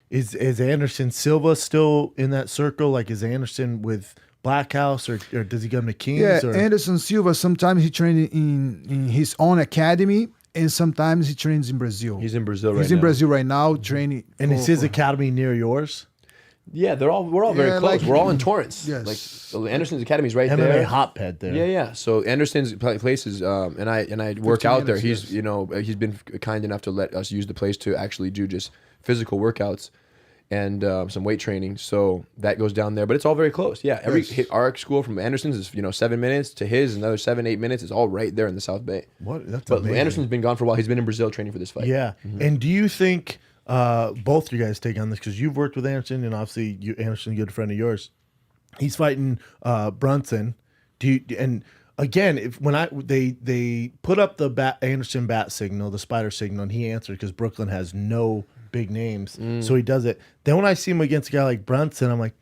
is Anderson Silva still in that circle? Like, is Anderson with Blackhouse, or does he go to Kings? Yeah, or? Anderson Silva, sometimes he trains in his own academy, and sometimes he trains in Brazil. He's in Brazil right now. He's in Brazil right now training. And is his academy near yours? Yeah, we're all very close. like- We're all in Torrance. Yes. Like Anderson's academy is right MMA there. hotbed there. Yeah. So Anderson's place is, and I work 15 out there. minutes, He's yes. he's been kind enough to let us use the place to actually do just physical workouts and some weight training. So that goes down there, but it's all very close. Yeah, our school from Anderson's is 7 minutes to his, another 7-8 minutes. It's all right there in the South Bay. What? That's But amazing. Anderson's been gone for a while. He's been in Brazil training for this fight. Yeah. And do you think both you guys take on this, because you've worked with Anderson, and obviously Anderson's a good friend of yours. He's fighting Brunson. And again, they put up the Anderson bat signal, the spider signal, and he answered because Brooklyn has no big names, so he does it. Then when I see him against a guy like Brunson, I'm like,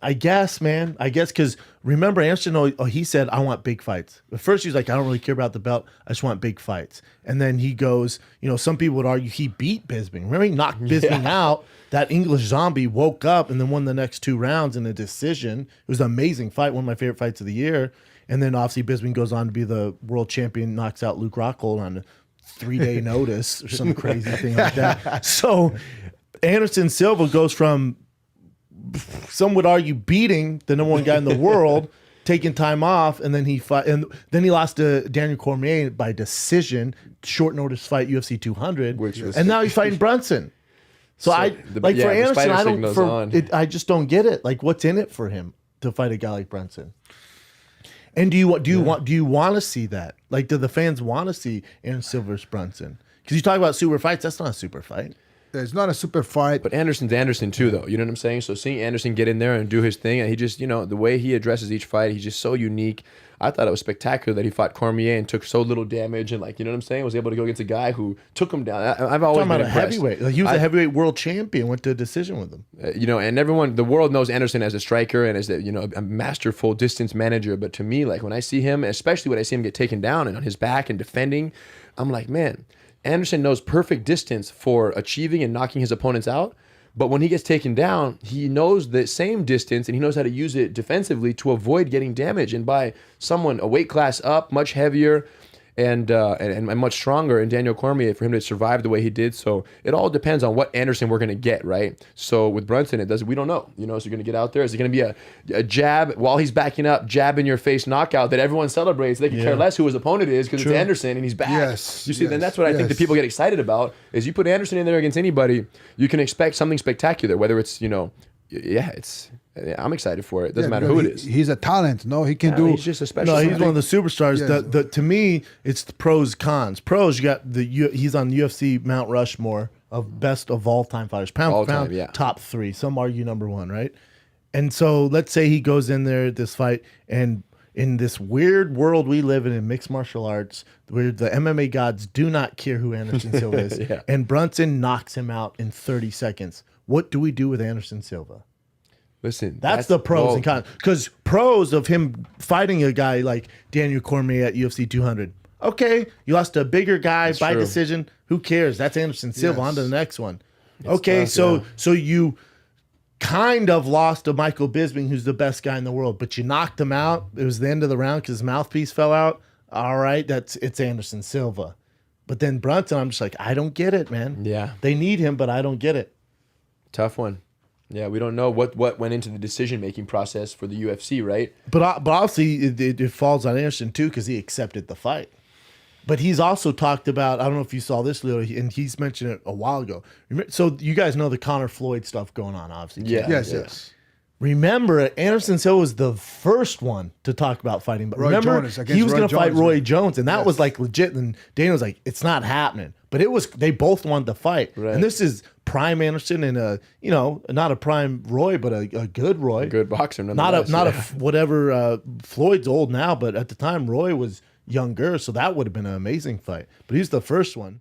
I guess, man. I guess because remember Anderson, he said, I want big fights. At first he was like, I don't really care about the belt. I just want big fights. And then he goes, some people would argue he beat Bisping. Remember he knocked Bisping out. That English zombie woke up and then won the next 2 rounds in a decision. It was an amazing fight, one of my favorite fights of the year. And then obviously Bisping goes on to be the world champion, knocks out Luke Rockhold on a 3-day notice or some crazy thing like that. So Anderson Silva goes from, some would argue, beating the #1 guy in the world, taking time off, and then he lost to Daniel Cormier by decision, short notice fight, UFC 200, and now he's fighting Brunson. So for Anderson, I just don't get it. Like, what's in it for him to fight a guy like Brunson? And do you want to see that? Like, do the fans want to see Anderson Silva versus Brunson? Because you talk about super fights, that's not a super fight. It's not a super fight. But Anderson's Anderson too, though. You know what I'm saying? So seeing Anderson get in there and do his thing, and he just, the way he addresses each fight, he's just so unique. I thought it was spectacular that he fought Cormier and took so little damage, and you know what I'm saying? Was able to go against a guy who took him down. I've always been impressed. Heavyweight. Like, he was a heavyweight world champion. Went to a decision with him. And everyone, the world knows Anderson as a striker and as a masterful distance manager. But to me, like when I see him, especially when I see him get taken down and on his back and defending, I'm like, man. Anderson knows perfect distance for achieving and knocking his opponents out. But when he gets taken down, he knows the same distance and he knows how to use it defensively to avoid getting damaged. And by someone a weight class up, much heavier and much stronger, and Daniel Cormier, for him to survive the way he did. So it all depends on what Anderson we're going to get, right? So with Brunson, we don't know. Is he going to get out there? Is it going to be a jab while he's backing up, jab in your face knockout that everyone celebrates? They can care less who his opponent is because it's Anderson and he's back. Yes. You see, then that's what I think that people get excited about is you put Anderson in there against anybody, you can expect something spectacular, whether it's, I'm excited for it. Doesn't matter who it is. He's a talent. No, he can do. He's just a special. No, he's one of the superstars. Yeah. To me, it's the pros cons. Pros, you got he's on UFC Mount Rushmore of best of all time fighters, pound for pound, top 3. Some argue #1, right? And so let's say he goes in there this fight, and in this weird world we live in mixed martial arts, where the MMA gods do not care who Anderson Silva is, and Brunson knocks him out in 30 seconds. What do we do with Anderson Silva? Listen, that's the pros and cons. Because pros of him fighting a guy like Daniel Cormier at UFC 200. Okay, you lost to a bigger guy by decision. Who cares? That's Anderson Silva. On to the next one. So you kind of lost to Michael Bisping, who's the best guy in the world, but you knocked him out. It was the end of the round because his mouthpiece fell out. All right, it's Anderson Silva. But then Brunson, I'm just like, I don't get it, man. Yeah. They need him, but I don't get it. Tough one. Yeah, we don't know what went into the decision-making process for the UFC, right? But obviously it falls on Anderson too because he accepted the fight. But he's also talked about, I don't know if you saw this, Lyoto, and he's mentioned it a while ago. So you guys know the Conor Floyd stuff going on, obviously. Yeah. Yes. Remember, Anderson Silva was the first one to talk about fighting. But remember, he was going to fight Roy Jones, and that was like legit. And Dana was like, it's not happening. But they both wanted to fight. Right. And this is prime Anderson and not a prime Roy, but a good Roy. A good boxer. Not a whatever, Floyd's old now, but at the time Roy was younger, so that would have been an amazing fight. But he's the first one.